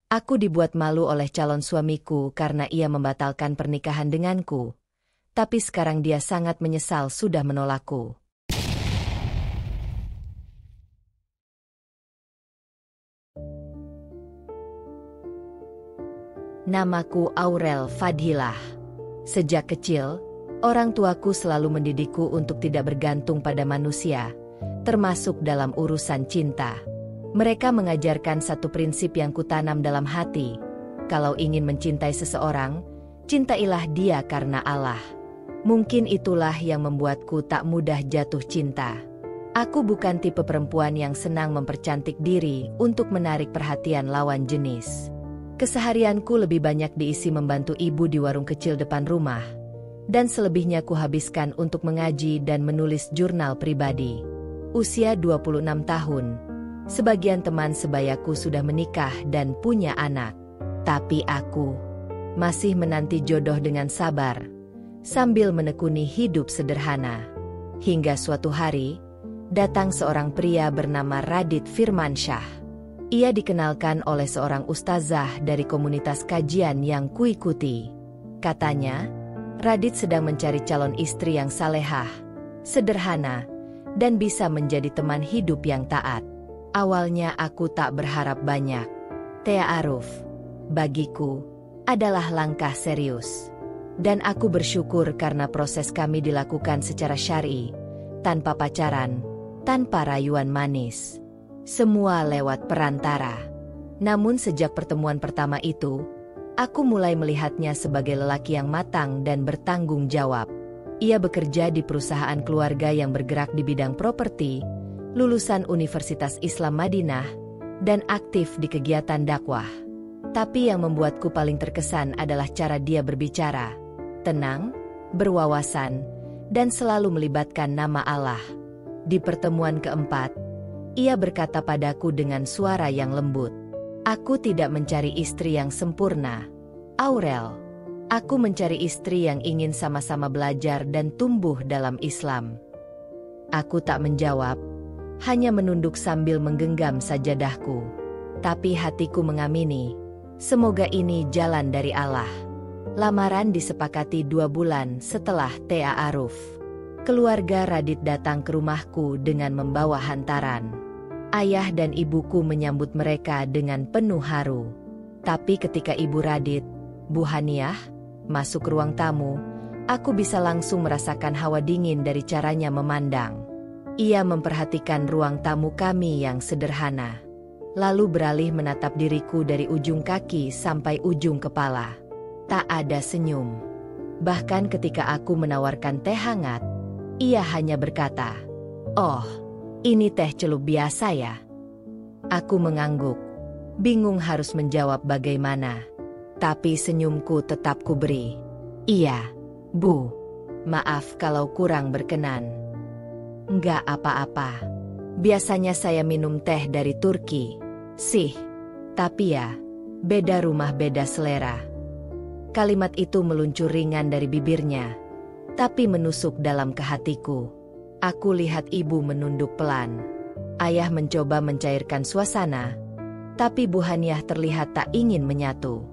Aku dibuat malu oleh calon suamiku karena ia membatalkan pernikahan denganku. Tapi sekarang dia sangat menyesal sudah menolakku. Namaku Aurel Fadhilah. Sejak kecil, orang tuaku selalu mendidikku untuk tidak bergantung pada manusia, termasuk dalam urusan cinta. Mereka mengajarkan satu prinsip yang kutanam dalam hati. Kalau ingin mencintai seseorang, cintailah dia karena Allah. Mungkin itulah yang membuatku tak mudah jatuh cinta. Aku bukan tipe perempuan yang senang mempercantik diri untuk menarik perhatian lawan jenis. Keseharianku lebih banyak diisi membantu ibu di warung kecil depan rumah, dan selebihnya kuhabiskan untuk mengaji dan menulis jurnal pribadi. Usia 26 tahun. Sebagian teman sebayaku sudah menikah dan punya anak. Tapi aku masih menanti jodoh dengan sabar, sambil menekuni hidup sederhana. Hingga suatu hari, datang seorang pria bernama Radit Firmansyah. Ia dikenalkan oleh seorang ustazah dari komunitas kajian yang kuikuti. Katanya, Radit sedang mencari calon istri yang salehah, sederhana, dan bisa menjadi teman hidup yang taat. Awalnya aku tak berharap banyak. Ta'aruf, bagiku, adalah langkah serius. Dan aku bersyukur karena proses kami dilakukan secara syar'i, tanpa pacaran, tanpa rayuan manis. Semua lewat perantara. Namun sejak pertemuan pertama itu, aku mulai melihatnya sebagai lelaki yang matang dan bertanggung jawab. Ia bekerja di perusahaan keluarga yang bergerak di bidang properti, lulusan Universitas Islam Madinah, dan aktif di kegiatan dakwah. Tapi yang membuatku paling terkesan adalah cara dia berbicara. Tenang, berwawasan, dan selalu melibatkan nama Allah. Di pertemuan keempat, ia berkata padaku dengan suara yang lembut, "Aku tidak mencari istri yang sempurna, Aurel. Aku mencari istri yang ingin sama-sama belajar dan tumbuh dalam Islam." Aku tak menjawab, hanya menunduk sambil menggenggam sajadahku. Tapi hatiku mengamini, semoga ini jalan dari Allah. Lamaran disepakati 2 bulan setelah ta'aruf. Keluarga Radit datang ke rumahku dengan membawa hantaran. Ayah dan ibuku menyambut mereka dengan penuh haru. Tapi ketika ibu Radit, Bu Haniah, masuk ruang tamu, aku bisa langsung merasakan hawa dingin dari caranya memandang. Ia memperhatikan ruang tamu kami yang sederhana, lalu beralih menatap diriku dari ujung kaki sampai ujung kepala. Tak ada senyum. Bahkan ketika aku menawarkan teh hangat, ia hanya berkata, "Oh, ini teh celup biasa ya?" Aku mengangguk, bingung harus menjawab bagaimana. Tapi senyumku tetap kuberi. "Iya, Bu. Maaf kalau kurang berkenan." "Enggak apa-apa. Biasanya saya minum teh dari Turki, sih. Tapi ya, beda rumah beda selera." Kalimat itu meluncur ringan dari bibirnya, tapi menusuk dalam ke hatiku. Aku lihat ibu menunduk pelan. Ayah mencoba mencairkan suasana, tapi Bu Haniah terlihat tak ingin menyatu.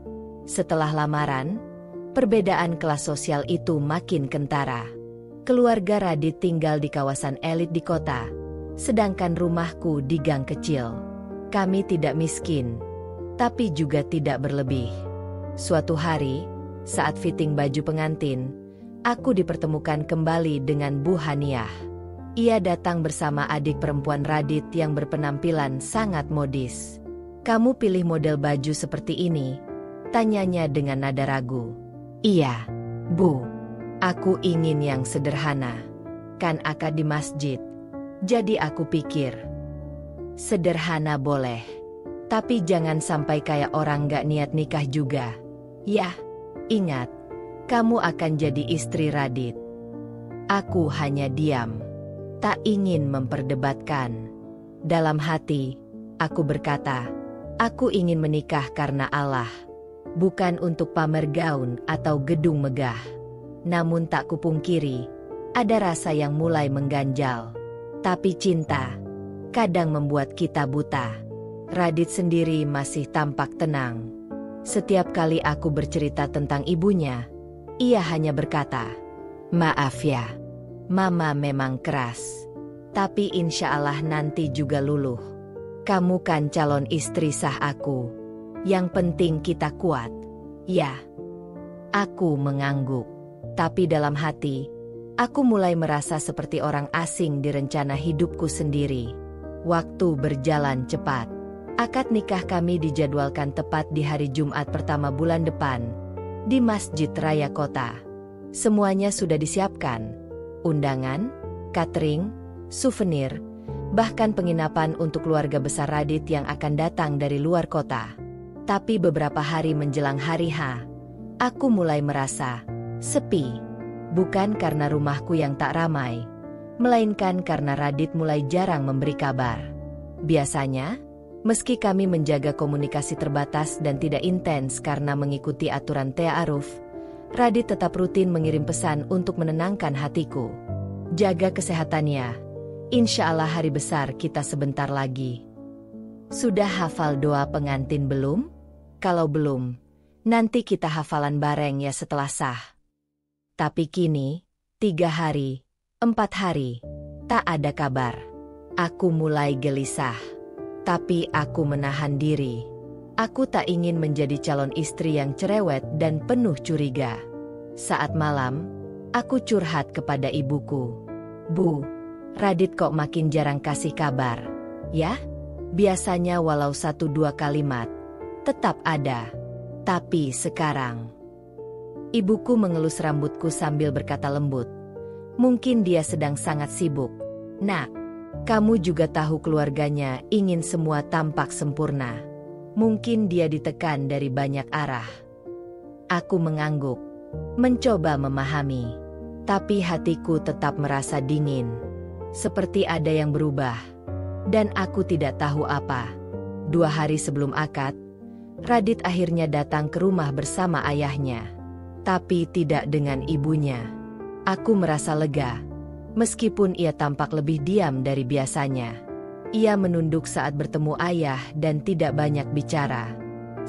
Setelah lamaran, perbedaan kelas sosial itu makin kentara. Keluarga Radit tinggal di kawasan elit di kota, sedangkan rumahku di gang kecil. Kami tidak miskin, tapi juga tidak berlebih. Suatu hari, saat fitting baju pengantin, aku dipertemukan kembali dengan Bu Haniah. Ia datang bersama adik perempuan Radit yang berpenampilan sangat modis. "Kamu pilih model baju seperti ini?" tanyanya dengan nada ragu. "Iya, Bu. Aku ingin yang sederhana. Kan akad di masjid. Jadi aku pikir, sederhana boleh. Tapi jangan sampai kayak orang gak niat nikah juga. Yah, ingat, kamu akan jadi istri Radit." Aku hanya diam. Tak ingin memperdebatkan. Dalam hati, aku berkata, aku ingin menikah karena Allah. Bukan untuk pamer gaun atau gedung megah. Namun tak kupungkiri, ada rasa yang mulai mengganjal. Tapi cinta kadang membuat kita buta. Radit sendiri masih tampak tenang. Setiap kali aku bercerita tentang ibunya, ia hanya berkata, "Maaf ya, Mama memang keras. Tapi insya Allah nanti juga luluh. Kamu kan calon istri sah aku. Yang penting kita kuat." Ya. Aku mengangguk. Tapi dalam hati, aku mulai merasa seperti orang asing di rencana hidupku sendiri. Waktu berjalan cepat. Akad nikah kami dijadwalkan tepat di hari Jumat pertama bulan depan, di Masjid Raya Kota. Semuanya sudah disiapkan. Undangan, catering, souvenir, bahkan penginapan untuk keluarga besar Radit yang akan datang dari luar kota. Tapi beberapa hari menjelang hari H, aku mulai merasa sepi. Bukan karena rumahku yang tak ramai, melainkan karena Radit mulai jarang memberi kabar. Biasanya, meski kami menjaga komunikasi terbatas dan tidak intens karena mengikuti aturan ta'aruf, Radit tetap rutin mengirim pesan untuk menenangkan hatiku. Jaga kesehatannya. Insya Allah hari besar kita sebentar lagi. Sudah hafal doa pengantin belum? Kalau belum, nanti kita hafalan bareng ya setelah sah. Tapi kini, 3 hari, 4 hari, tak ada kabar. Aku mulai gelisah. Tapi aku menahan diri. Aku tak ingin menjadi calon istri yang cerewet dan penuh curiga. Saat malam, aku curhat kepada ibuku. "Bu, Radit kok makin jarang kasih kabar, ya? Biasanya walau 1-2 kalimat, tetap ada. Tapi sekarang..." Ibuku mengelus rambutku sambil berkata lembut, "Mungkin dia sedang sangat sibuk. Nak, kamu juga tahu keluarganya ingin semua tampak sempurna. Mungkin dia ditekan dari banyak arah." Aku mengangguk, mencoba memahami. Tapi hatiku tetap merasa dingin. Seperti ada yang berubah. Dan aku tidak tahu apa. 2 hari sebelum akad, Radit akhirnya datang ke rumah bersama ayahnya. Tapi tidak dengan ibunya. Aku merasa lega. Meskipun ia tampak lebih diam dari biasanya. Ia menunduk saat bertemu ayah dan tidak banyak bicara.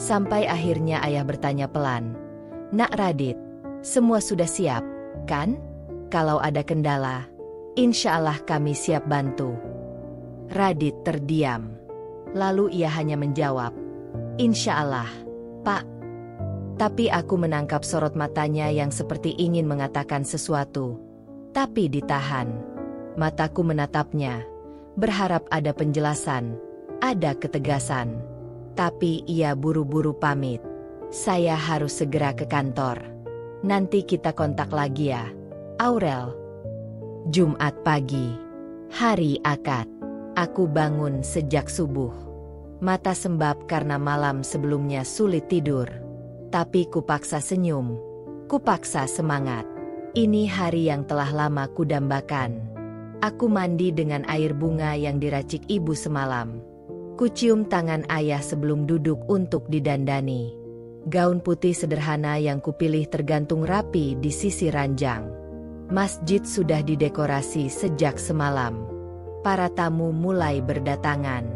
Sampai akhirnya ayah bertanya pelan, "Nak Radit, semua sudah siap, kan? Kalau ada kendala, insya Allah kami siap bantu." Radit terdiam. Lalu ia hanya menjawab, "Insya Allah, Pak." Tapi aku menangkap sorot matanya yang seperti ingin mengatakan sesuatu. Tapi ditahan. Mataku menatapnya, berharap ada penjelasan, ada ketegasan. Tapi ia buru-buru pamit. "Saya harus segera ke kantor. Nanti kita kontak lagi ya, Aurel." Jumat pagi. Hari akad. Aku bangun sejak subuh. Mata sembab karena malam sebelumnya sulit tidur. Tapi kupaksa senyum. Kupaksa semangat. Ini hari yang telah lama kudambakan. Aku mandi dengan air bunga yang diracik ibu semalam. Kucium tangan ayah sebelum duduk untuk didandani. Gaun putih sederhana yang kupilih tergantung rapi di sisi ranjang. Masjid sudah didekorasi sejak semalam. Para tamu mulai berdatangan.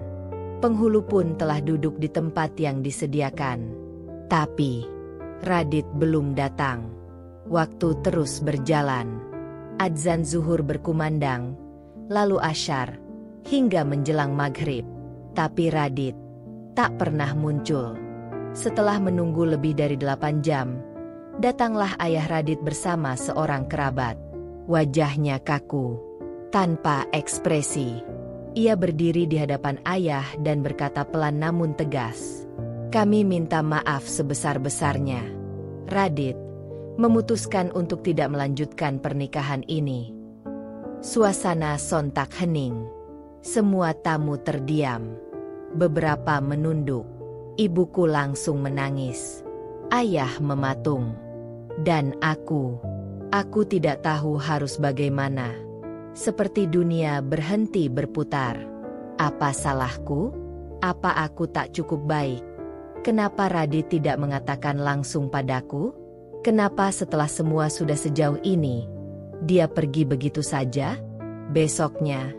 Penghulu pun telah duduk di tempat yang disediakan. Tapi Radit belum datang. Waktu terus berjalan. Adzan zuhur berkumandang, lalu asyar, hingga menjelang maghrib. Tapi Radit tak pernah muncul. Setelah menunggu lebih dari 8 jam, datanglah ayah Radit bersama seorang kerabat. Wajahnya kaku, tanpa ekspresi. Ia berdiri di hadapan ayah dan berkata pelan namun tegas, "Kami minta maaf sebesar-besarnya. Radit memutuskan untuk tidak melanjutkan pernikahan ini." Suasana sontak hening. Semua tamu terdiam. Beberapa menunduk. Ibuku langsung menangis. Ayah mematung. Dan aku tidak tahu harus bagaimana. Seperti dunia berhenti berputar. Apa salahku? Apa aku tak cukup baik? Kenapa Radit tidak mengatakan langsung padaku? Kenapa setelah semua sudah sejauh ini, dia pergi begitu saja? Besoknya,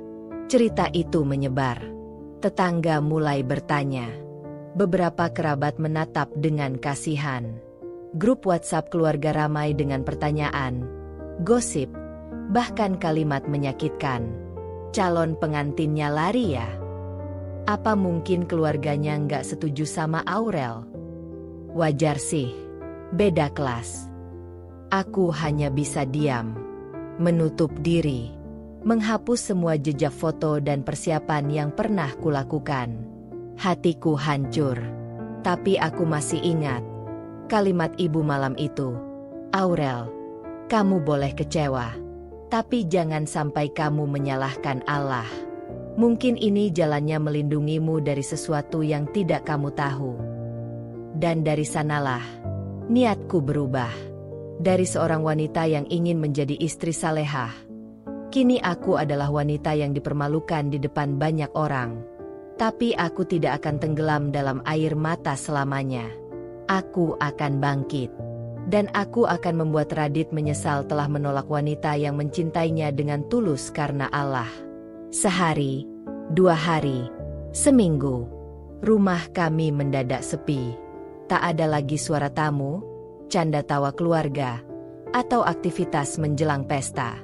cerita itu menyebar. Tetangga mulai bertanya. Beberapa kerabat menatap dengan kasihan. Grup WhatsApp keluarga ramai dengan pertanyaan, gosip, bahkan kalimat menyakitkan. Calon pengantinnya lari ya? Apa mungkin keluarganya nggak setuju sama Aurel? Wajar sih, beda kelas. Aku hanya bisa diam, menutup diri, menghapus semua jejak foto dan persiapan yang pernah kulakukan. Hatiku hancur, tapi aku masih ingat kalimat ibu malam itu. Aurel, kamu boleh kecewa, tapi jangan sampai kamu menyalahkan Allah. Mungkin ini jalannya melindungimu dari sesuatu yang tidak kamu tahu. Dan dari sanalah niatku berubah. Dari seorang wanita yang ingin menjadi istri salehah, kini aku adalah wanita yang dipermalukan di depan banyak orang. Tapi aku tidak akan tenggelam dalam air mata selamanya. Aku akan bangkit. Dan aku akan membuat Radit menyesal telah menolak wanita yang mencintainya dengan tulus karena Allah. Sehari, 2 hari, seminggu, rumah kami mendadak sepi. Tak ada lagi suara tamu, canda tawa keluarga, atau aktivitas menjelang pesta.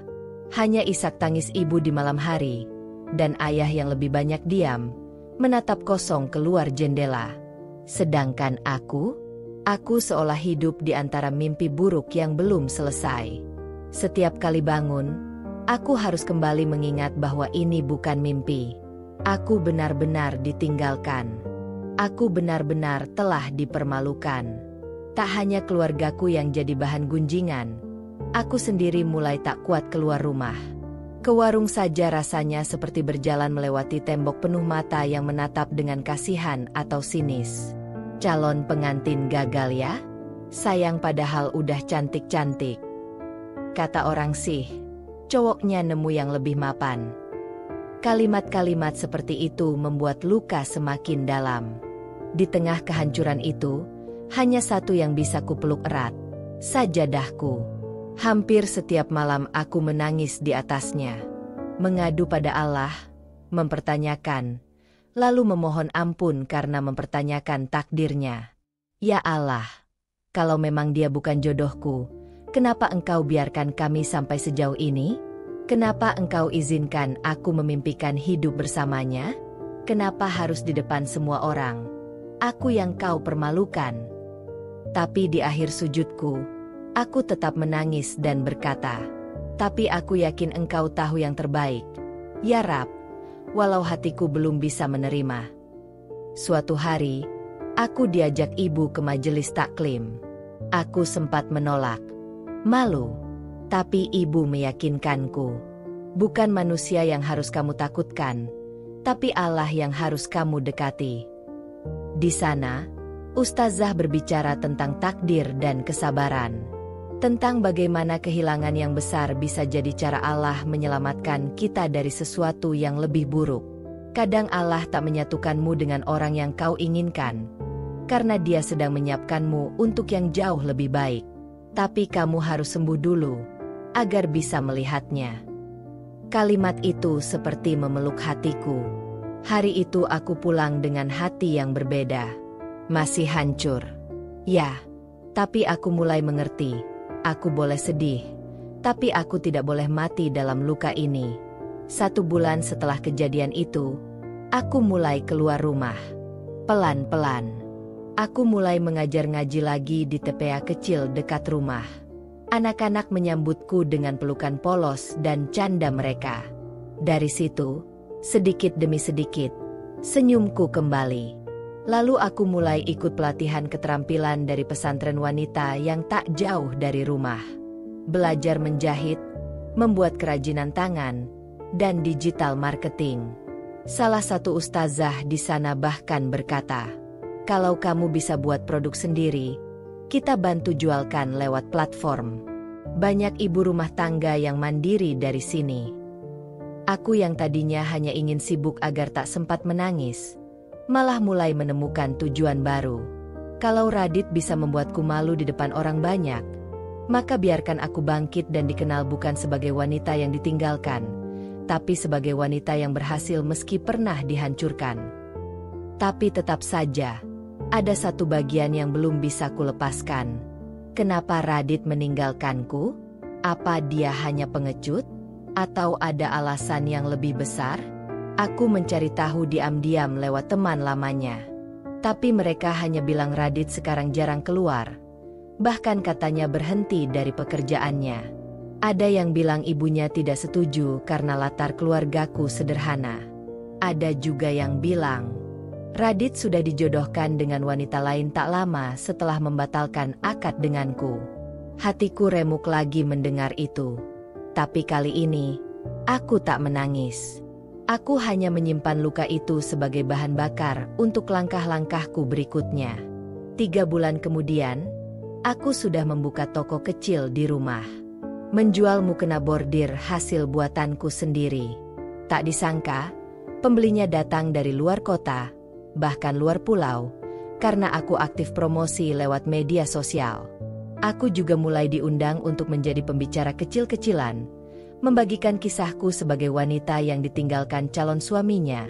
Hanya isak tangis ibu di malam hari, dan ayah yang lebih banyak diam, menatap kosong keluar jendela. Sedangkan aku seolah hidup di antara mimpi buruk yang belum selesai. Setiap kali bangun, aku harus kembali mengingat bahwa ini bukan mimpi. Aku benar-benar ditinggalkan. Aku benar-benar telah dipermalukan. Tak hanya keluargaku yang jadi bahan gunjingan, aku sendiri mulai tak kuat keluar rumah. Ke warung saja rasanya seperti berjalan melewati tembok penuh mata yang menatap dengan kasihan atau sinis. Calon pengantin gagal ya? Sayang padahal udah cantik-cantik. Kata orang sih, cowoknya nemu yang lebih mapan. Kalimat-kalimat seperti itu membuat luka semakin dalam. Di tengah kehancuran itu, hanya satu yang bisa kupeluk erat, sajadahku. Hampir setiap malam aku menangis di atasnya, mengadu pada Allah, mempertanyakan, lalu memohon ampun karena mempertanyakan takdirnya. Ya Allah, kalau memang dia bukan jodohku, kenapa Engkau biarkan kami sampai sejauh ini? Kenapa Engkau izinkan aku memimpikan hidup bersamanya? Kenapa harus di depan semua orang? Aku yang Kau permalukan. Tapi di akhir sujudku, aku tetap menangis dan berkata, tapi aku yakin Engkau tahu yang terbaik. Ya Rab, walau hatiku belum bisa menerima. Suatu hari, aku diajak ibu ke majelis taklim. Aku sempat menolak. Malu. Tapi ibu meyakinkanku, bukan manusia yang harus kamu takutkan, tapi Allah yang harus kamu dekati. Di sana, Ustazah berbicara tentang takdir dan kesabaran. Tentang bagaimana kehilangan yang besar bisa jadi cara Allah menyelamatkan kita dari sesuatu yang lebih buruk. Kadang Allah tak menyatukanmu dengan orang yang kau inginkan, karena Dia sedang menyiapkanmu untuk yang jauh lebih baik. Tapi kamu harus sembuh dulu, agar bisa melihatnya. Kalimat itu seperti memeluk hatiku. Hari itu aku pulang dengan hati yang berbeda. Masih hancur. Ya, tapi aku mulai mengerti. Aku boleh sedih, tapi aku tidak boleh mati dalam luka ini. 1 bulan setelah kejadian itu, aku mulai keluar rumah. Pelan-pelan. Aku mulai mengajar ngaji lagi di TPA kecil dekat rumah. Anak-anak menyambutku dengan pelukan polos dan canda mereka. Dari situ, sedikit demi sedikit, senyumku kembali. Lalu aku mulai ikut pelatihan keterampilan dari pesantren wanita yang tak jauh dari rumah. Belajar menjahit, membuat kerajinan tangan, dan digital marketing. Salah satu ustazah di sana bahkan berkata, kalau kamu bisa buat produk sendiri, kita bantu jualkan lewat platform. Banyak ibu rumah tangga yang mandiri dari sini. Aku yang tadinya hanya ingin sibuk agar tak sempat menangis, malah mulai menemukan tujuan baru. Kalau Radit bisa membuatku malu di depan orang banyak, maka biarkan aku bangkit dan dikenal bukan sebagai wanita yang ditinggalkan, tapi sebagai wanita yang berhasil meski pernah dihancurkan. Tapi tetap saja, ada satu bagian yang belum bisa kulepaskan. Kenapa Radit meninggalkanku? Apa dia hanya pengecut? Atau ada alasan yang lebih besar? Aku mencari tahu diam-diam lewat teman lamanya. Tapi mereka hanya bilang Radit sekarang jarang keluar. Bahkan katanya berhenti dari pekerjaannya. Ada yang bilang ibunya tidak setuju karena latar keluargaku sederhana. Ada juga yang bilang Radit sudah dijodohkan dengan wanita lain tak lama setelah membatalkan akad denganku. Hatiku remuk lagi mendengar itu. Tapi kali ini, aku tak menangis. Aku hanya menyimpan luka itu sebagai bahan bakar untuk langkah-langkahku berikutnya. 3 bulan kemudian, aku sudah membuka toko kecil di rumah. Menjual mukena bordir hasil buatanku sendiri. Tak disangka, pembelinya datang dari luar kota, bahkan luar pulau, karena aku aktif promosi lewat media sosial. Aku juga mulai diundang untuk menjadi pembicara kecil-kecilan, membagikan kisahku sebagai wanita yang ditinggalkan calon suaminya,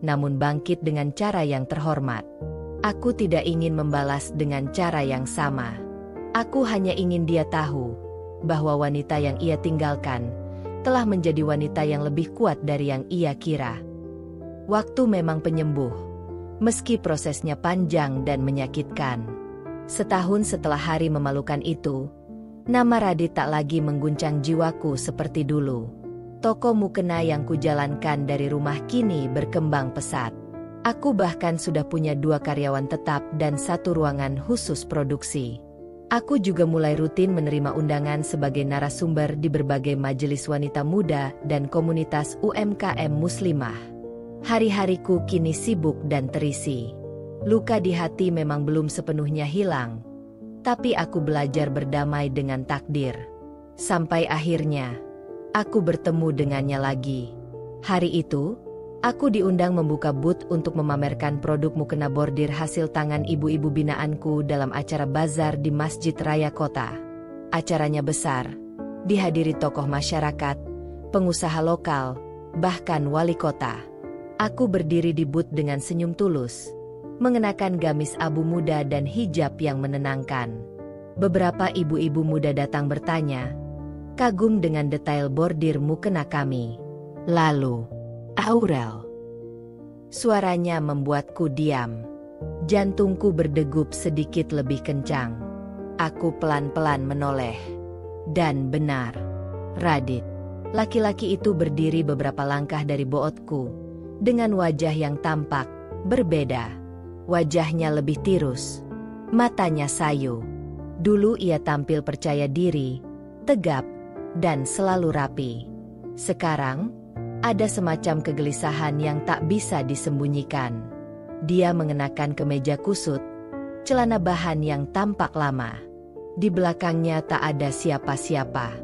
namun bangkit dengan cara yang terhormat. Aku tidak ingin membalas dengan cara yang sama. Aku hanya ingin dia tahu bahwa wanita yang ia tinggalkan telah menjadi wanita yang lebih kuat dari yang ia kira. Waktu memang penyembuh, meski prosesnya panjang dan menyakitkan. Setahun setelah hari memalukan itu, nama Radit tak lagi mengguncang jiwaku seperti dulu. Toko mukena yang kujalankan dari rumah kini berkembang pesat. Aku bahkan sudah punya 2 karyawan tetap dan 1 ruangan khusus produksi. Aku juga mulai rutin menerima undangan sebagai narasumber di berbagai majelis wanita muda dan komunitas UMKM muslimah. Hari-hariku kini sibuk dan terisi. Luka di hati memang belum sepenuhnya hilang, tapi aku belajar berdamai dengan takdir. Sampai akhirnya, aku bertemu dengannya lagi. Hari itu, aku diundang membuka booth untuk memamerkan produk mukena bordir hasil tangan ibu-ibu binaanku dalam acara bazar di Masjid Raya Kota. Acaranya besar, dihadiri tokoh masyarakat, pengusaha lokal, bahkan wali kota. Aku berdiri di booth dengan senyum tulus, mengenakan gamis abu muda dan hijab yang menenangkan. Beberapa ibu-ibu muda datang bertanya, kagum dengan detail bordir mukena kami. Lalu, Aurel. Suaranya membuatku diam. Jantungku berdegup sedikit lebih kencang. Aku pelan-pelan menoleh. Dan benar, Radit. Laki-laki itu berdiri beberapa langkah dari bootku, dengan wajah yang tampak berbeda. Wajahnya lebih tirus, matanya sayu. Dulu ia tampil percaya diri, tegap, dan selalu rapi. Sekarang, ada semacam kegelisahan yang tak bisa disembunyikan. Dia mengenakan kemeja kusut, celana bahan yang tampak lama. Di belakangnya tak ada siapa-siapa.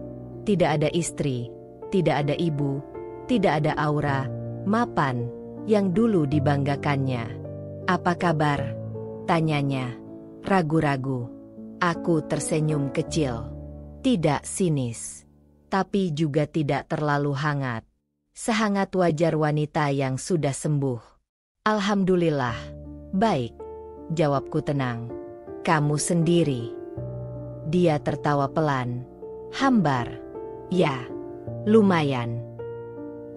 Tidak ada istri, tidak ada ibu, tidak ada aura, mapan, yang dulu dibanggakannya. Apa kabar? Tanyanya, ragu-ragu. Aku tersenyum kecil. Tidak sinis, tapi juga tidak terlalu hangat. Sehangat wajar wanita yang sudah sembuh. Alhamdulillah, baik, jawabku tenang. Kamu sendiri? Dia tertawa pelan, hambar. Ya, lumayan.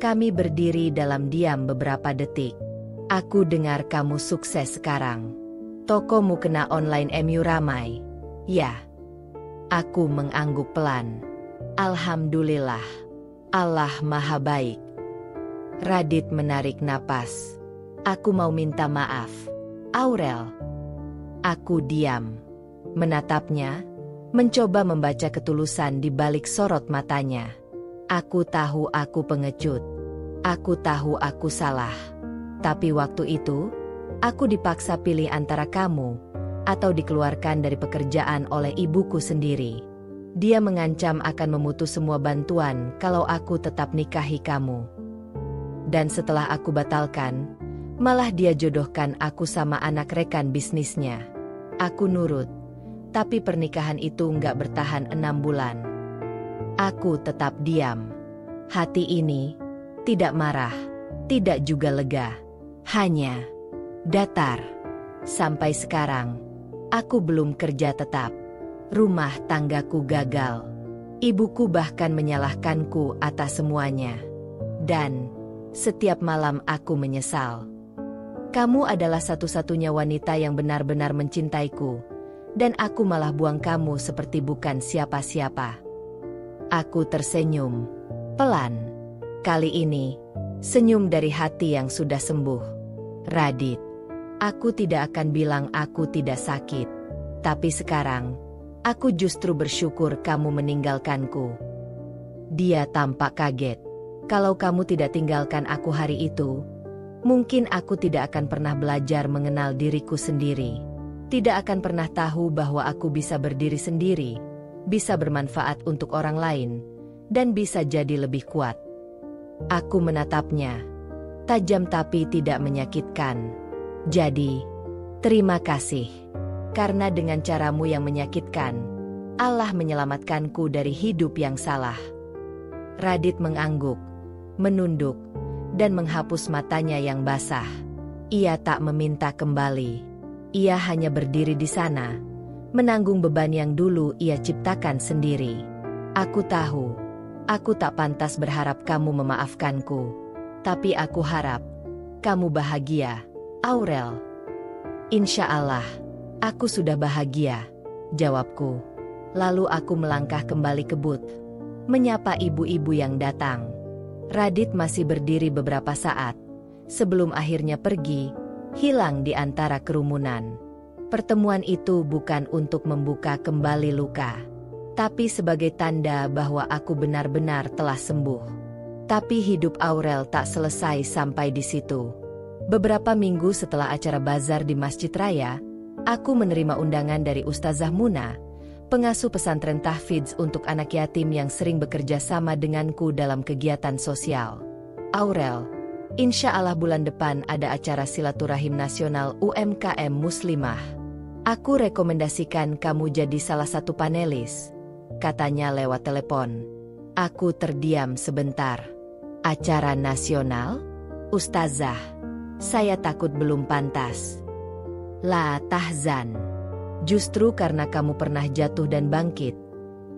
Kami berdiri dalam diam beberapa detik. Aku dengar kamu sukses sekarang. Toko mukena online MU ramai. Ya. Aku mengangguk pelan. Alhamdulillah. Allah Maha Baik. Radit menarik napas. Aku mau minta maaf, Aurel. Aku diam. Menatapnya, mencoba membaca ketulusan di balik sorot matanya. Aku tahu aku pengecut. Aku tahu aku salah. Tapi waktu itu, aku dipaksa pilih antara kamu, atau dikeluarkan dari pekerjaan oleh ibuku sendiri. Dia mengancam akan memutus semua bantuan kalau aku tetap nikahi kamu. Dan setelah aku batalkan, malah dia jodohkan aku sama anak rekan bisnisnya. Aku nurut, tapi pernikahan itu nggak bertahan 6 bulan. Aku tetap diam. Hati ini, Tidak marah, tidak juga lega. Hanya datar. Sampai sekarang, aku belum kerja tetap. Rumah tanggaku gagal. Ibuku bahkan menyalahkanku atas semuanya. Dan setiap malam aku menyesal. Kamu adalah satu-satunya wanita yang benar-benar mencintaiku. Dan aku malah buang kamu seperti bukan siapa-siapa. Aku tersenyum. Pelan. Kali ini, senyum dari hati yang sudah sembuh. Radit, aku tidak akan bilang aku tidak sakit. Tapi sekarang, aku justru bersyukur kamu meninggalkanku. Dia tampak kaget. Kalau kamu tidak tinggalkan aku hari itu, mungkin aku tidak akan pernah belajar mengenal diriku sendiri. Tidak akan pernah tahu bahwa aku bisa berdiri sendiri, bisa bermanfaat untuk orang lain, dan bisa jadi lebih kuat. Aku menatapnya, tajam tapi tidak menyakitkan. Jadi, terima kasih. Karena dengan caramu yang menyakitkan, Allah menyelamatkanku dari hidup yang salah. Radit mengangguk, menunduk, dan menghapus matanya yang basah. Ia tak meminta kembali. Ia hanya berdiri di sana, menanggung beban yang dulu ia ciptakan sendiri. Aku tahu, aku tak pantas berharap kamu memaafkanku. Tapi aku harap, kamu bahagia, Aurel. Insya Allah, aku sudah bahagia, jawabku. Lalu aku melangkah kembali ke booth, menyapa ibu-ibu yang datang. Radit masih berdiri beberapa saat, sebelum akhirnya pergi, hilang di antara kerumunan. Pertemuan itu bukan untuk membuka kembali luka, tapi sebagai tanda bahwa aku benar-benar telah sembuh. Tapi hidup Aurel tak selesai sampai di situ. Beberapa minggu setelah acara bazar di Masjid Raya, aku menerima undangan dari Ustazah Muna, pengasuh pesantren tahfidz untuk anak yatim yang sering bekerja sama denganku dalam kegiatan sosial. Aurel, insya Allah bulan depan ada acara silaturahim nasional UMKM Muslimah. Aku rekomendasikan kamu jadi salah satu panelis, katanya lewat telepon. Aku terdiam sebentar. Acara nasional? Ustazah, saya takut belum pantas. La tahzan. Justru karena kamu pernah jatuh dan bangkit,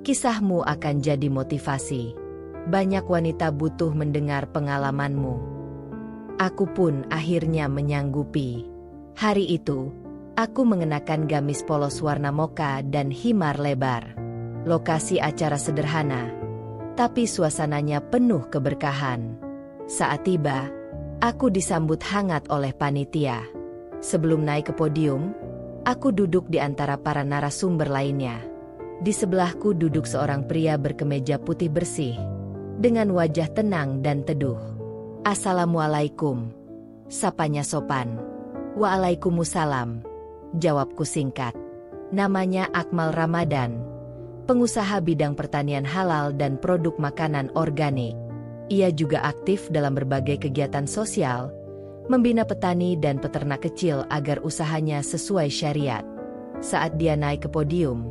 kisahmu akan jadi motivasi. Banyak wanita butuh mendengar pengalamanmu. Aku pun akhirnya menyanggupi. Hari itu, aku mengenakan gamis polos warna mocha dan himar lebar. Lokasi acara sederhana, tapi suasananya penuh keberkahan. Saat tiba, aku disambut hangat oleh panitia. Sebelum naik ke podium, aku duduk di antara para narasumber lainnya. Di sebelahku duduk seorang pria berkemeja putih bersih, dengan wajah tenang dan teduh. Assalamualaikum, sapanya sopan. Waalaikumsalam, jawabku singkat. Namanya Akmal Ramadan, pengusaha bidang pertanian halal dan produk makanan organik. Ia juga aktif dalam berbagai kegiatan sosial, membina petani dan peternak kecil agar usahanya sesuai syariat. Saat dia naik ke podium,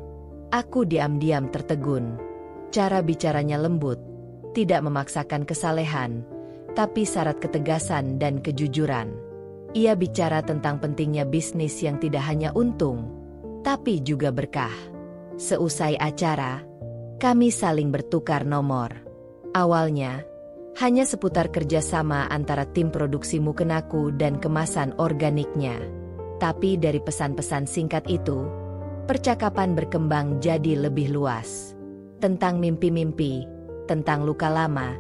aku diam-diam tertegun. Cara bicaranya lembut, tidak memaksakan kesalehan, tapi syarat ketegasan dan kejujuran. Ia bicara tentang pentingnya bisnis yang tidak hanya untung, tapi juga berkah. Seusai acara, kami saling bertukar nomor. Awalnya, hanya seputar kerjasama antara tim produksi mukenaku dan kemasan organiknya. Tapi dari pesan-pesan singkat itu, percakapan berkembang jadi lebih luas. Tentang mimpi-mimpi, tentang luka lama,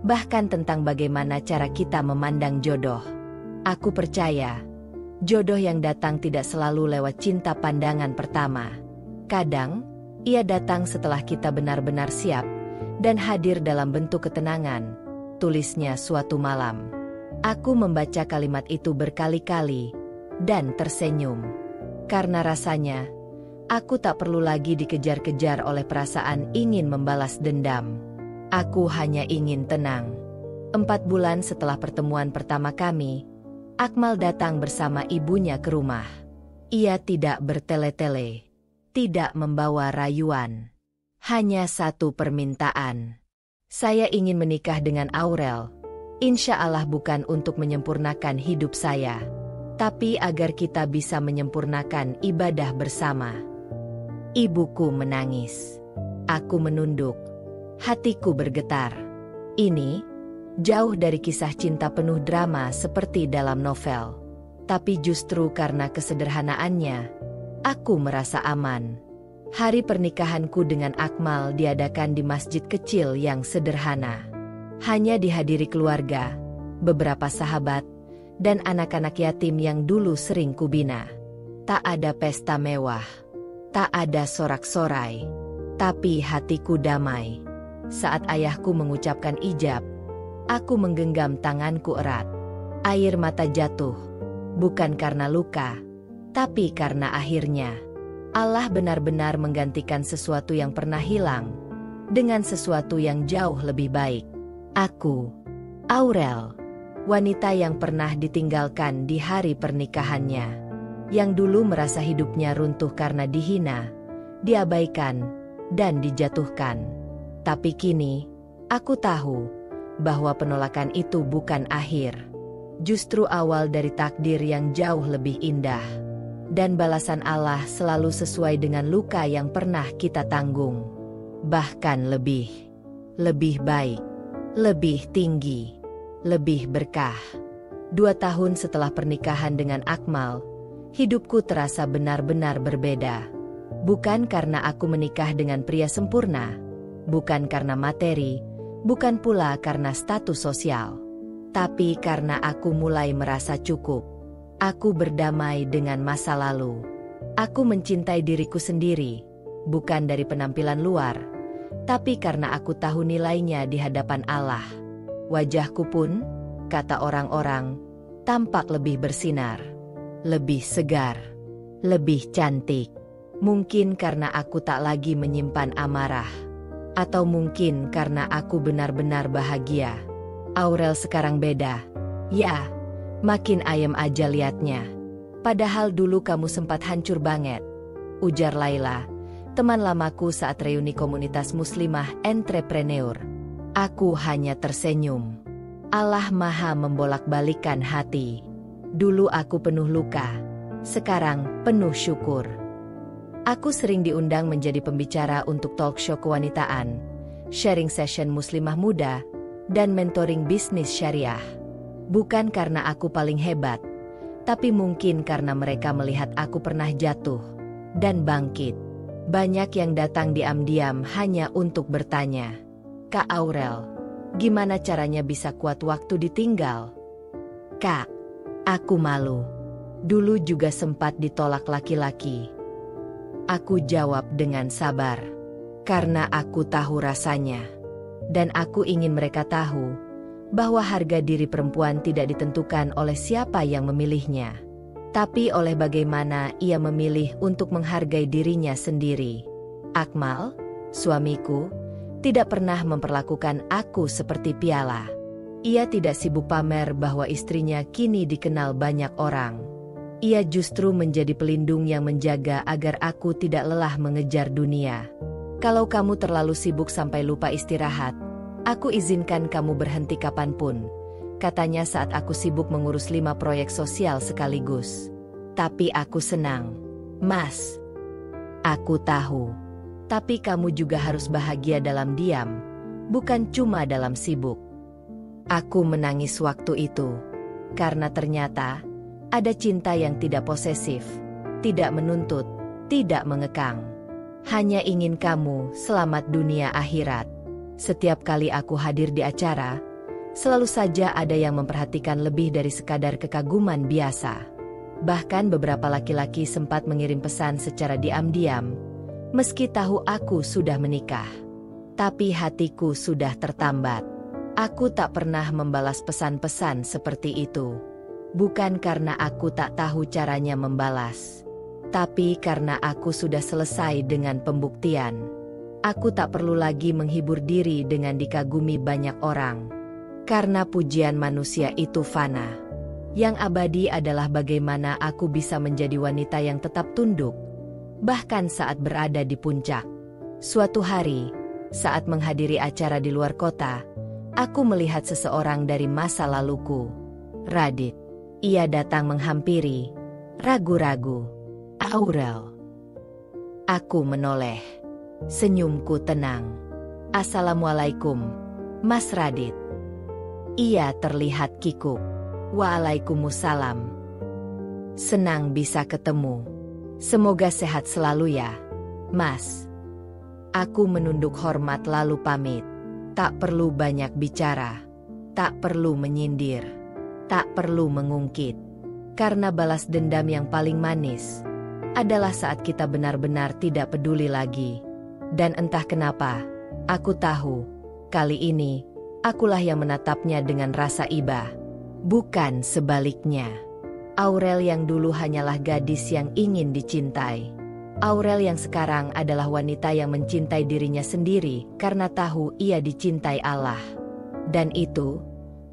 bahkan tentang bagaimana cara kita memandang jodoh. Aku percaya, jodoh yang datang tidak selalu lewat cinta pandangan pertama. Kadang, ia datang setelah kita benar-benar siap, dan hadir dalam bentuk ketenangan, tulisnya suatu malam. Aku membaca kalimat itu berkali-kali, dan tersenyum. Karena rasanya, aku tak perlu lagi dikejar-kejar oleh perasaan ingin membalas dendam. Aku hanya ingin tenang. 4 bulan setelah pertemuan pertama kami, Akmal datang bersama ibunya ke rumah. Ia tidak bertele-tele, tidak membawa rayuan. Hanya satu permintaan. Saya ingin menikah dengan Aurel. Insya Allah bukan untuk menyempurnakan hidup saya, tapi agar kita bisa menyempurnakan ibadah bersama. Ibuku menangis. Aku menunduk. Hatiku bergetar. Ini jauh dari kisah cinta penuh drama seperti dalam novel. Tapi justru karena kesederhanaannya, aku merasa aman. Hari pernikahanku dengan Akmal diadakan di masjid kecil yang sederhana. Hanya dihadiri keluarga, beberapa sahabat, dan anak-anak yatim yang dulu sering kubina. Tak ada pesta mewah, tak ada sorak-sorai, tapi hatiku damai. Saat ayahku mengucapkan ijab, aku menggenggam tanganku erat. Air mata jatuh, bukan karena luka, tapi karena akhirnya Allah benar-benar menggantikan sesuatu yang pernah hilang dengan sesuatu yang jauh lebih baik. Aku, Aurel, wanita yang pernah ditinggalkan di hari pernikahannya, yang dulu merasa hidupnya runtuh karena dihina, diabaikan, dan dijatuhkan. Tapi kini, aku tahu bahwa penolakan itu bukan akhir, justru awal dari takdir yang jauh lebih indah. Dan balasan Allah selalu sesuai dengan luka yang pernah kita tanggung. Bahkan lebih baik, lebih tinggi, lebih berkah. 2 tahun setelah pernikahan dengan Akmal, hidupku terasa benar-benar berbeda. Bukan karena aku menikah dengan pria sempurna, bukan karena materi, bukan pula karena status sosial, tapi karena aku mulai merasa cukup. Aku berdamai dengan masa lalu. Aku mencintai diriku sendiri, bukan dari penampilan luar, tapi karena aku tahu nilainya di hadapan Allah. Wajahku pun, kata orang-orang, tampak lebih bersinar, lebih segar, lebih cantik. Mungkin karena aku tak lagi menyimpan amarah, atau mungkin karena aku benar-benar bahagia. Aurel sekarang beda. Ya, makin ayem aja liatnya. Padahal dulu kamu sempat hancur banget, ujar Laila, teman lamaku saat reuni komunitas muslimah entrepreneur. Aku hanya tersenyum. Allah Maha membolak-balikan hati. Dulu aku penuh luka, sekarang penuh syukur. Aku sering diundang menjadi pembicara untuk talk show kewanitaan, sharing session muslimah muda, dan mentoring bisnis syariah. Bukan karena aku paling hebat, tapi mungkin karena mereka melihat aku pernah jatuh dan bangkit. Banyak yang datang diam-diam hanya untuk bertanya, "Kak Aurel, gimana caranya bisa kuat waktu ditinggal?" "Kak, aku malu. Dulu juga sempat ditolak laki-laki." Aku jawab dengan sabar, "Karena aku tahu rasanya. Dan aku ingin mereka tahu bahwa harga diri perempuan tidak ditentukan oleh siapa yang memilihnya, tapi oleh bagaimana ia memilih untuk menghargai dirinya sendiri." Akmal, suamiku, tidak pernah memperlakukan aku seperti piala. Ia tidak sibuk pamer bahwa istrinya kini dikenal banyak orang. Ia justru menjadi pelindung yang menjaga agar aku tidak lelah mengejar dunia. "Kalau kamu terlalu sibuk sampai lupa istirahat, aku izinkan kamu berhenti kapanpun," katanya saat aku sibuk mengurus 5 proyek sosial sekaligus. "Tapi aku senang, Mas. Aku tahu. Tapi kamu juga harus bahagia dalam diam, bukan cuma dalam sibuk." Aku menangis waktu itu, karena ternyata ada cinta yang tidak posesif, tidak menuntut, tidak mengekang. Hanya ingin kamu selamat dunia akhirat. Setiap kali aku hadir di acara, selalu saja ada yang memperhatikan lebih dari sekadar kekaguman biasa. Bahkan beberapa laki-laki sempat mengirim pesan secara diam-diam, meski tahu aku sudah menikah. Tapi hatiku sudah tertambat. Aku tak pernah membalas pesan-pesan seperti itu. Bukan karena aku tak tahu caranya membalas, tapi karena aku sudah selesai dengan pembuktian. Aku tak perlu lagi menghibur diri dengan dikagumi banyak orang. Karena pujian manusia itu fana. Yang abadi adalah bagaimana aku bisa menjadi wanita yang tetap tunduk, bahkan saat berada di puncak. Suatu hari, saat menghadiri acara di luar kota, Aku melihat seseorang dari masa laluku. Radit. Ia datang menghampiri. Ragu-ragu. Aurel. Aku menoleh. Senyumku tenang. Assalamualaikum, Mas Radit. Ia terlihat kikuk. Waalaikumsalam. Senang bisa ketemu. Semoga sehat selalu ya, Mas. Aku menunduk hormat lalu pamit. Tak perlu banyak bicara. Tak perlu menyindir. Tak perlu mengungkit. Karena balas dendam yang paling manis adalah saat kita benar-benar tidak peduli lagi. Dan entah kenapa, aku tahu, kali ini, akulah yang menatapnya dengan rasa iba. Bukan sebaliknya. Aurel yang dulu hanyalah gadis yang ingin dicintai. Aurel yang sekarang adalah wanita yang mencintai dirinya sendiri karena tahu ia dicintai Allah. Dan itu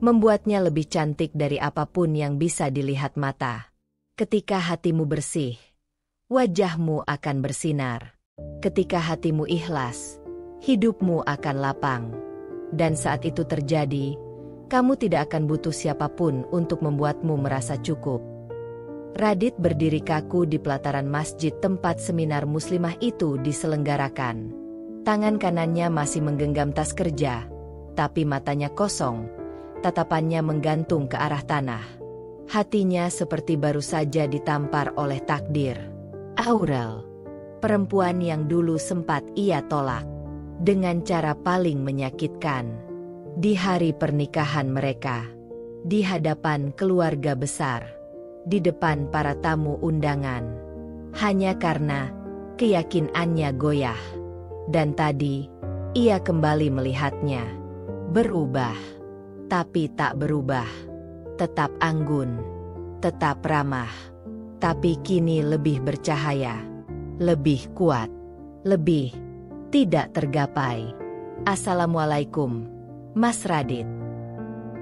membuatnya lebih cantik dari apapun yang bisa dilihat mata. Ketika hatimu bersih, wajahmu akan bersinar. Ketika hatimu ikhlas, hidupmu akan lapang. Dan saat itu terjadi, kamu tidak akan butuh siapapun untuk membuatmu merasa cukup. Radit berdiri kaku di pelataran masjid tempat seminar muslimah itu diselenggarakan. Tangan kanannya masih menggenggam tas kerja, tapi matanya kosong, tatapannya menggantung ke arah tanah. Hatinya seperti baru saja ditampar oleh takdir. Aurel, perempuan yang dulu sempat ia tolak, dengan cara paling menyakitkan. Di hari pernikahan mereka, di hadapan keluarga besar, di depan para tamu undangan, hanya karena keyakinannya goyah. Dan tadi, ia kembali melihatnya. Berubah, tapi tak berubah. Tetap anggun, tetap ramah. Tapi kini lebih bercahaya, lebih kuat, lebih tidak tergapai. Assalamualaikum, Mas Radit.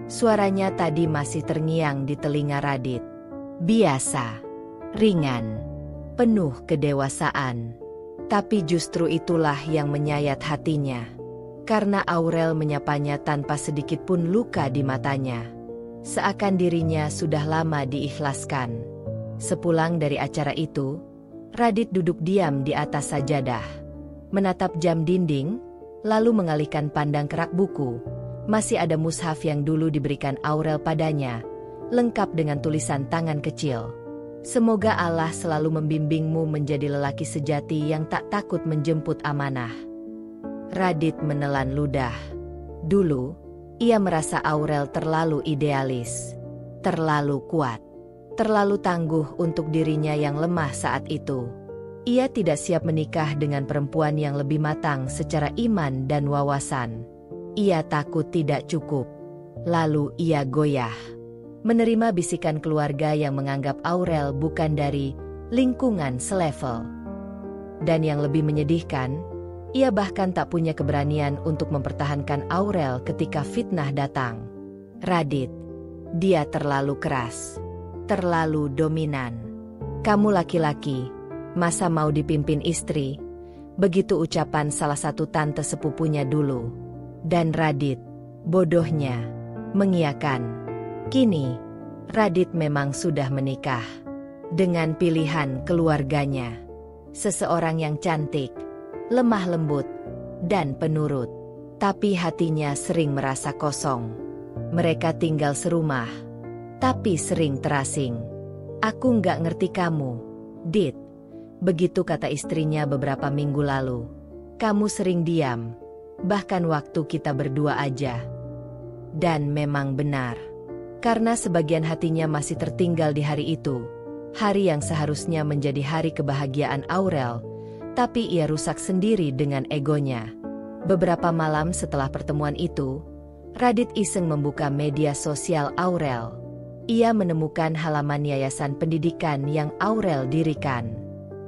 Suaranya tadi masih terngiang di telinga Radit. Biasa, ringan, penuh kedewasaan. Tapi justru itulah yang menyayat hatinya. Karena Aurel menyapanya tanpa sedikit pun luka di matanya. Seakan dirinya sudah lama diikhlaskan. Sepulang dari acara itu, Radit duduk diam di atas sajadah, menatap jam dinding, lalu mengalihkan pandang ke rak buku. Masih ada mushaf yang dulu diberikan Aurel padanya, lengkap dengan tulisan tangan kecil. Semoga Allah selalu membimbingmu menjadi lelaki sejati yang tak takut menjemput amanah. Radit menelan ludah. Dulu, ia merasa Aurel terlalu idealis, terlalu kuat, terlalu tangguh untuk dirinya yang lemah saat itu. Ia tidak siap menikah dengan perempuan yang lebih matang secara iman dan wawasan. Ia takut tidak cukup. Lalu ia goyah. Menerima bisikan keluarga yang menganggap Aurel bukan dari lingkungan selevel. Dan yang lebih menyedihkan, ia bahkan tak punya keberanian untuk mempertahankan Aurel ketika fitnah datang. Radit, dia terlalu keras. Terlalu dominan. Kamu laki-laki, masa mau dipimpin istri? Begitu ucapan salah satu tante sepupunya dulu. Dan Radit, bodohnya, mengiyakan. Kini, Radit memang sudah menikah. Dengan pilihan keluarganya. Seseorang yang cantik, lemah lembut, dan penurut. Tapi hatinya sering merasa kosong. Mereka tinggal serumah, tapi sering terasing. Aku nggak ngerti kamu, Dit. Begitu kata istrinya beberapa minggu lalu. Kamu sering diam, bahkan waktu kita berdua aja. Dan memang benar. Karena sebagian hatinya masih tertinggal di hari itu. Hari yang seharusnya menjadi hari kebahagiaan Aurel, tapi ia rusak sendiri dengan egonya. Beberapa malam setelah pertemuan itu, Radit iseng membuka media sosial Aurel. Ia menemukan halaman yayasan pendidikan yang Aurel dirikan.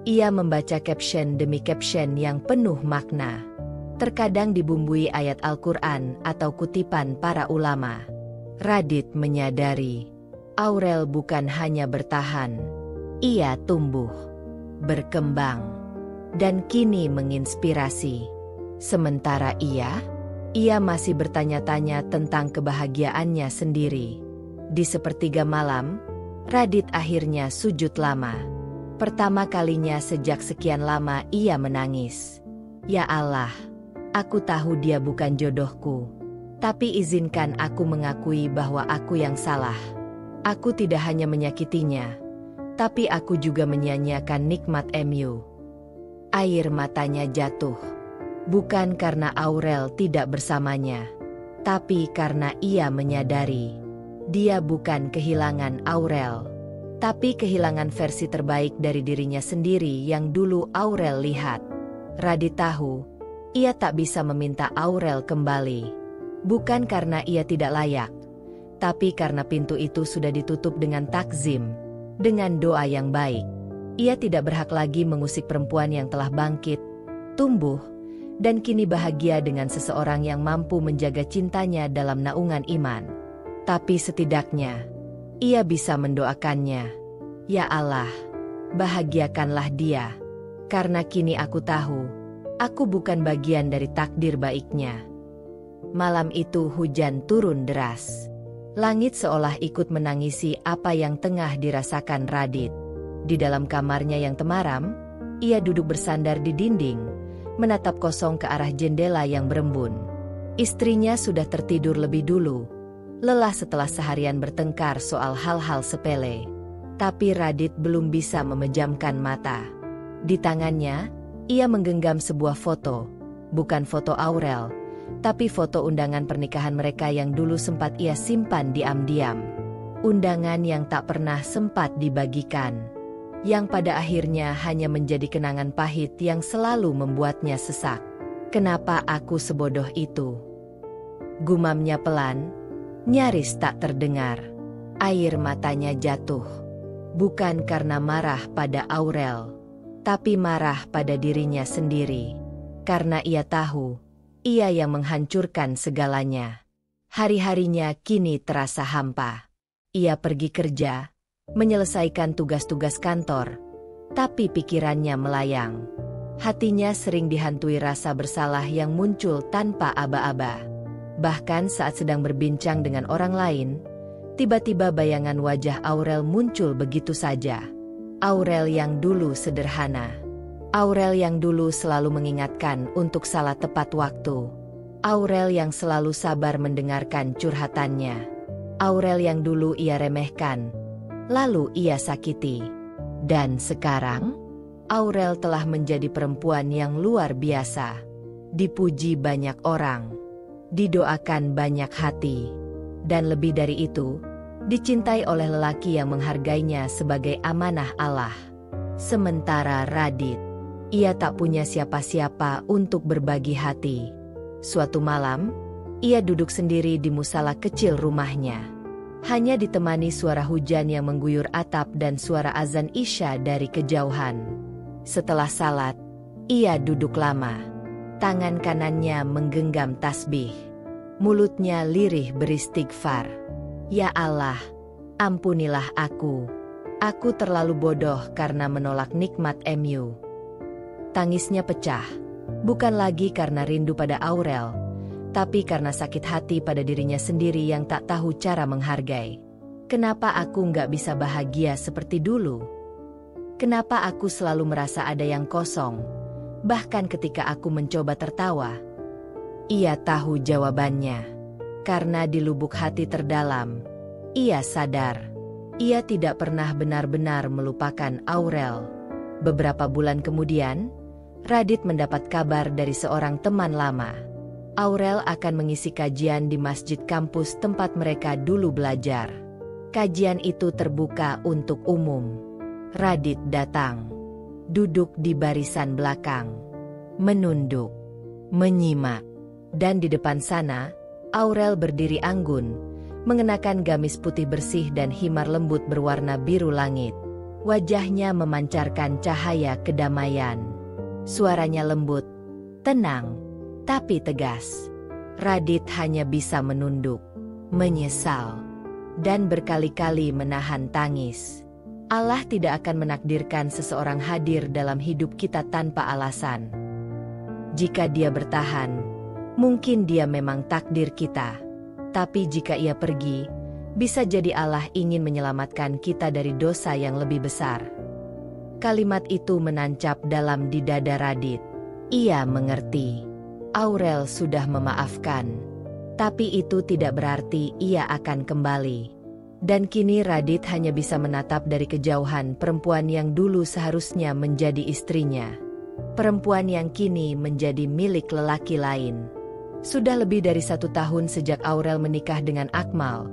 Ia membaca caption demi caption yang penuh makna. Terkadang dibumbui ayat Al-Quran atau kutipan para ulama. Radit menyadari, Aurel bukan hanya bertahan. Ia tumbuh, berkembang, dan kini menginspirasi. Sementara ia Ia masih bertanya-tanya tentang kebahagiaannya sendiri. Di sepertiga malam, Radit akhirnya sujud lama. Pertama kalinya sejak sekian lama ia menangis. Ya Allah, aku tahu dia bukan jodohku. Tapi izinkan aku mengakui bahwa aku yang salah. Aku tidak hanya menyakitinya, tapi aku juga menyia-nyiakan nikmat MU. Air matanya jatuh. Bukan karena Aurel tidak bersamanya, tapi karena ia menyadari dia bukan kehilangan Aurel, tapi kehilangan versi terbaik dari dirinya sendiri yang dulu Aurel lihat. Radit tahu, ia tak bisa meminta Aurel kembali. Bukan karena ia tidak layak, tapi karena pintu itu sudah ditutup dengan takzim, dengan doa yang baik. Ia tidak berhak lagi mengusik perempuan yang telah bangkit, tumbuh, dan kini bahagia dengan seseorang yang mampu menjaga cintanya dalam naungan iman. Tapi setidaknya, ia bisa mendoakannya. Ya Allah, bahagiakanlah dia. Karena kini aku tahu, aku bukan bagian dari takdir baiknya. Malam itu hujan turun deras. Langit seolah ikut menangisi apa yang tengah dirasakan Radit. Di dalam kamarnya yang temaram, ia duduk bersandar di dinding, menatap kosong ke arah jendela yang berembun. Istrinya sudah tertidur lebih dulu, lelah setelah seharian bertengkar soal hal-hal sepele. Tapi Radit belum bisa memejamkan mata. Di tangannya, ia menggenggam sebuah foto. Bukan foto Aurel, tapi foto undangan pernikahan mereka yang dulu sempat ia simpan diam-diam. Undangan yang tak pernah sempat dibagikan, yang pada akhirnya hanya menjadi kenangan pahit yang selalu membuatnya sesak. Kenapa aku sebodoh itu? Gumamnya pelan, nyaris tak terdengar. Air matanya jatuh. Bukan karena marah pada Aurel, tapi marah pada dirinya sendiri. Karena ia tahu, ia yang menghancurkan segalanya. Hari-harinya kini terasa hampa. Ia pergi kerja, menyelesaikan tugas-tugas kantor, tapi pikirannya melayang. Hatinya sering dihantui rasa bersalah yang muncul tanpa aba-aba. Bahkan saat sedang berbincang dengan orang lain, tiba-tiba bayangan wajah Aurel muncul begitu saja. Aurel yang dulu sederhana. Aurel yang dulu selalu mengingatkan untuk salah tepat waktu. Aurel yang selalu sabar mendengarkan curhatannya. Aurel yang dulu ia remehkan, lalu ia sakiti. Dan sekarang, Aurel telah menjadi perempuan yang luar biasa. Dipuji banyak orang, didoakan banyak hati, dan lebih dari itu, dicintai oleh lelaki yang menghargainya sebagai amanah Allah. Sementara Radit, ia tak punya siapa-siapa untuk berbagi hati. Suatu malam, ia duduk sendiri di musala kecil rumahnya. Hanya ditemani suara hujan yang mengguyur atap dan suara azan Isya dari kejauhan. Setelah salat, ia duduk lama. Tangan kanannya menggenggam tasbih. Mulutnya lirih beristighfar. Ya Allah, ampunilah aku. Aku terlalu bodoh karena menolak nikmat MU. Tangisnya pecah, bukan lagi karena rindu pada Aurel, tapi karena sakit hati pada dirinya sendiri yang tak tahu cara menghargai. Kenapa aku nggak bisa bahagia seperti dulu? Kenapa aku selalu merasa ada yang kosong, bahkan ketika aku mencoba tertawa? Ia tahu jawabannya, karena di lubuk hati terdalam, ia sadar, ia tidak pernah benar-benar melupakan Aurel. Beberapa bulan kemudian, Radit mendapat kabar dari seorang teman lama. Aurel akan mengisi kajian di masjid kampus tempat mereka dulu belajar. Kajian itu terbuka untuk umum. Radit datang, duduk di barisan belakang, menunduk, menyimak. Dan di depan sana, Aurel berdiri anggun, mengenakan gamis putih bersih dan himar lembut berwarna biru langit. Wajahnya memancarkan cahaya kedamaian. Suaranya lembut, tenang, tapi tegas. Radit hanya bisa menunduk, menyesal, dan berkali-kali menahan tangis. Allah tidak akan menakdirkan seseorang hadir dalam hidup kita tanpa alasan. Jika dia bertahan, Mungkin dia memang takdir kita. Tapi jika ia pergi, bisa jadi Allah ingin menyelamatkan kita dari dosa yang lebih besar. Kalimat itu menancap dalam di dada Radit. Ia mengerti. Aurel sudah memaafkan. Tapi itu tidak berarti ia akan kembali. Dan kini Radit hanya bisa menatap dari kejauhan perempuan yang dulu seharusnya menjadi istrinya. Perempuan yang kini menjadi milik lelaki lain. Sudah lebih dari 1 tahun sejak Aurel menikah dengan Akmal,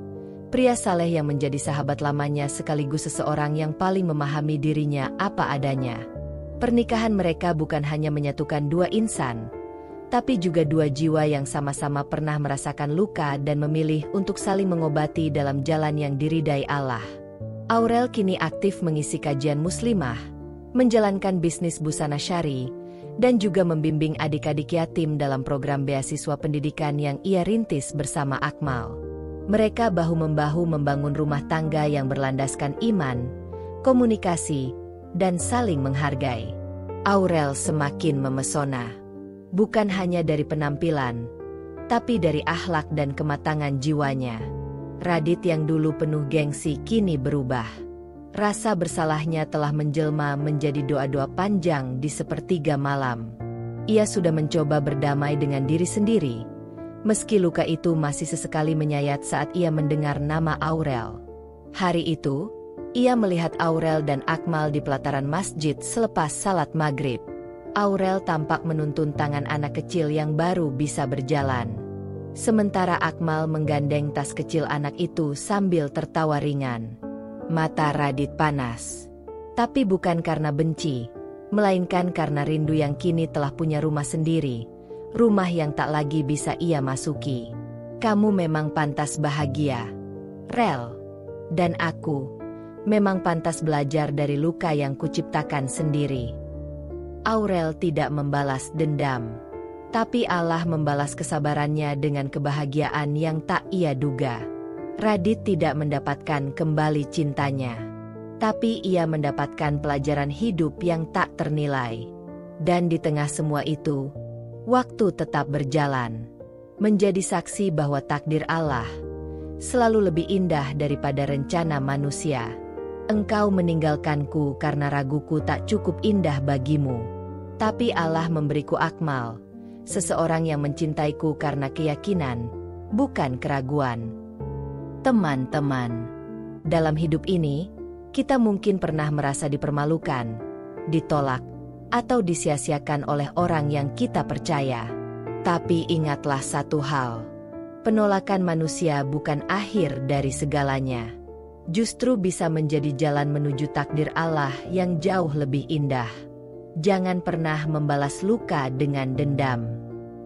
pria saleh yang menjadi sahabat lamanya sekaligus seseorang yang paling memahami dirinya apa adanya. Pernikahan mereka bukan hanya menyatukan 2 insan, tapi juga 2 jiwa yang sama-sama pernah merasakan luka dan memilih untuk saling mengobati dalam jalan yang diridai Allah. Aurel kini aktif mengisi kajian muslimah, menjalankan bisnis busana syari, dan juga membimbing adik-adik yatim dalam program beasiswa pendidikan yang ia rintis bersama Akmal. Mereka bahu-membahu membangun rumah tangga yang berlandaskan iman, komunikasi, dan saling menghargai. Aurel semakin memesona. Bukan hanya dari penampilan, tapi dari akhlak dan kematangan jiwanya. Radit yang dulu penuh gengsi kini berubah. Rasa bersalahnya telah menjelma menjadi doa-doa panjang di sepertiga malam. Ia sudah mencoba berdamai dengan diri sendiri, meski luka itu masih sesekali menyayat saat ia mendengar nama Aurel. Hari itu, ia melihat Aurel dan Akmal di pelataran masjid selepas salat maghrib. Aurel tampak menuntun tangan anak kecil yang baru bisa berjalan. Sementara Akmal menggandeng tas kecil anak itu sambil tertawa ringan. Mata Radit panas. Tapi bukan karena benci, melainkan karena rindu yang kini telah punya rumah sendiri, rumah yang tak lagi bisa ia masuki. Kamu memang pantas bahagia, Rel. Dan aku, memang pantas belajar dari luka yang kuciptakan sendiri. Aurel tidak membalas dendam. Tapi Allah membalas kesabarannya dengan kebahagiaan yang tak ia duga. Radit tidak mendapatkan kembali cintanya. Tapi ia mendapatkan pelajaran hidup yang tak ternilai. Dan di tengah semua itu, waktu tetap berjalan. Menjadi saksi bahwa takdir Allah selalu lebih indah daripada rencana manusia. Engkau meninggalkanku karena raguku tak cukup indah bagimu. Tapi Allah memberiku Akmal, seseorang yang mencintaiku karena keyakinan, bukan keraguan. Teman-teman, dalam hidup ini, kita mungkin pernah merasa dipermalukan, ditolak, atau disia-siakan oleh orang yang kita percaya. Tapi ingatlah satu hal, penolakan manusia bukan akhir dari segalanya. Justru bisa menjadi jalan menuju takdir Allah yang jauh lebih indah. Jangan pernah membalas luka dengan dendam.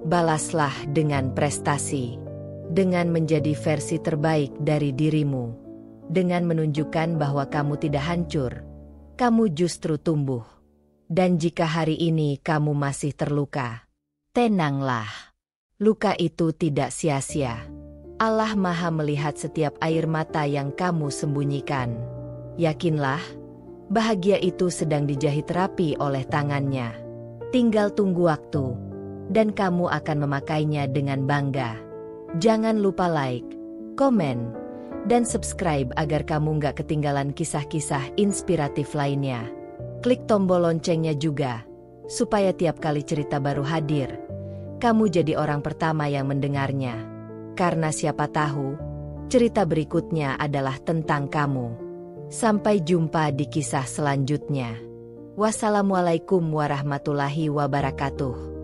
Balaslah dengan prestasi. Dengan menjadi versi terbaik dari dirimu. Dengan menunjukkan bahwa kamu tidak hancur. Kamu justru tumbuh. Dan jika hari ini kamu masih terluka, tenanglah. Luka itu tidak sia-sia. Allah Maha melihat setiap air mata yang kamu sembunyikan. Yakinlah, bahagia itu sedang dijahit rapi oleh tangannya. Tinggal tunggu waktu, dan kamu akan memakainya dengan bangga. Jangan lupa like, komen, dan subscribe agar kamu nggak ketinggalan kisah-kisah inspiratif lainnya. Klik tombol loncengnya juga, supaya tiap kali cerita baru hadir, kamu jadi orang pertama yang mendengarnya. Karena siapa tahu, cerita berikutnya adalah tentang kamu. Sampai jumpa di kisah selanjutnya. Wassalamualaikum warahmatullahi wabarakatuh.